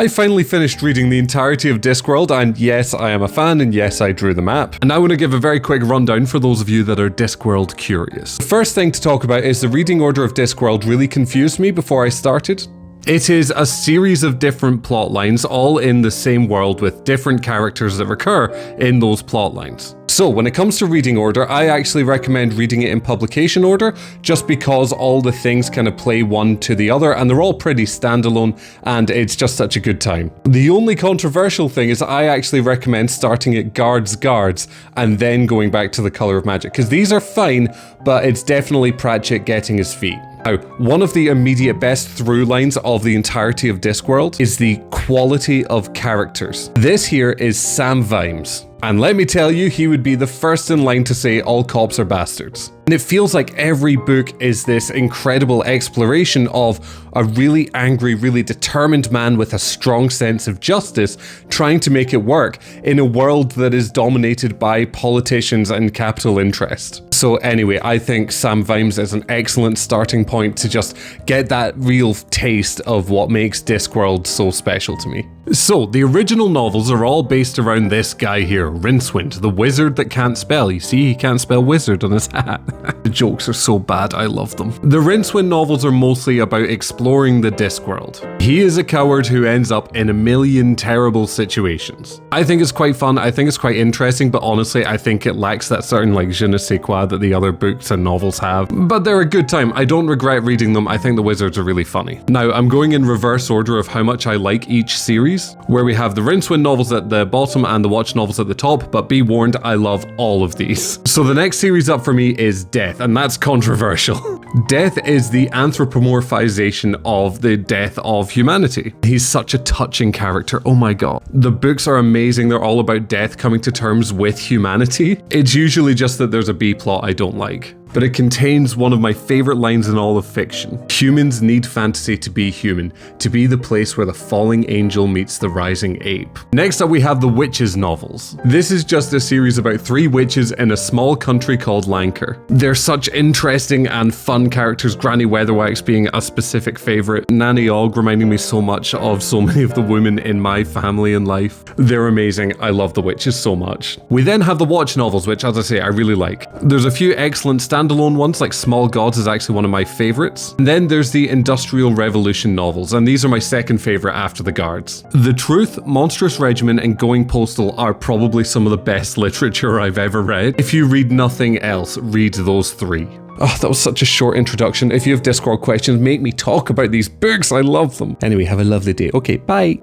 I finally finished reading the entirety of Discworld, and yes, I am a fan, and yes, I drew the map. And I want to give a very quick rundown for those of you that are Discworld curious. The first thing to talk about is the reading order of Discworld really confused me before I started. It is a series of different plot lines, all in the same world with different characters that recur in those plot lines. So when it comes to reading order, I actually recommend reading it in publication order, just because all the things kind of play one to the other, and they're all pretty standalone, and it's just such a good time. The only controversial thing is I actually recommend starting at Guards, and then going back to the Color of Magic, because these are fine, but it's definitely Pratchett getting his feet. Now, one of the immediate best through lines of the entirety of Discworld is the quality of characters. This here is Sam Vimes. And let me tell you, he would be the first in line to say all cops are bastards. And it feels like every book is this incredible exploration of a really angry, really determined man with a strong sense of justice trying to make it work in a world that is dominated by politicians and capital interest. So anyway, I think Sam Vimes is an excellent starting point to just get that real taste of what makes Discworld so special to me. So, the original novels are all based around this guy here, Rincewind, the wizard that can't spell. You see, he can't spell wizard on his hat. The jokes are so bad, I love them. The Rincewind novels are mostly about exploring the Discworld. He is a coward who ends up in a million terrible situations. I think it's quite fun, I think it's quite interesting, but honestly, I think it lacks that certain like je ne sais quoi that the other books and novels have. But they're a good time, I don't regret reading them, I think the wizards are really funny. Now, I'm going in reverse order of how much I like each series, where we have the Rincewind novels at the bottom and the Watch novels at the top, but be warned, I love all of these. So the next series up for me is Death, and that's controversial. Death is the anthropomorphization of the death of humanity. He's such a touching character, oh my god. The books are amazing, they're all about death coming to terms with humanity. It's usually just that there's a B plot I don't like, but it contains one of my favorite lines in all of fiction. Humans need fantasy to be human, to be the place where the falling angel meets the rising ape. Next up we have the Witches novels. This is just a series about 3 witches in a small country called Lancre. They're such interesting and fun characters, Granny Weatherwax being a specific favorite, Nanny Ogg reminding me so much of so many of the women in my family and life. They're amazing, I love the Witches so much. We then have the Watch novels, which as I say, I really like. There's a few excellent standalone ones, like Small Gods is actually one of my favorites. And then there's the Industrial Revolution novels, and these are my second favorite after the Guards. The Truth, Monstrous Regiment, and Going Postal are probably some of the best literature I've ever read. If you read nothing else, read those 3. Oh, that was such a short introduction. If you have Discworld questions, make me talk about these books. I love them. Anyway, have a lovely day. Okay, bye.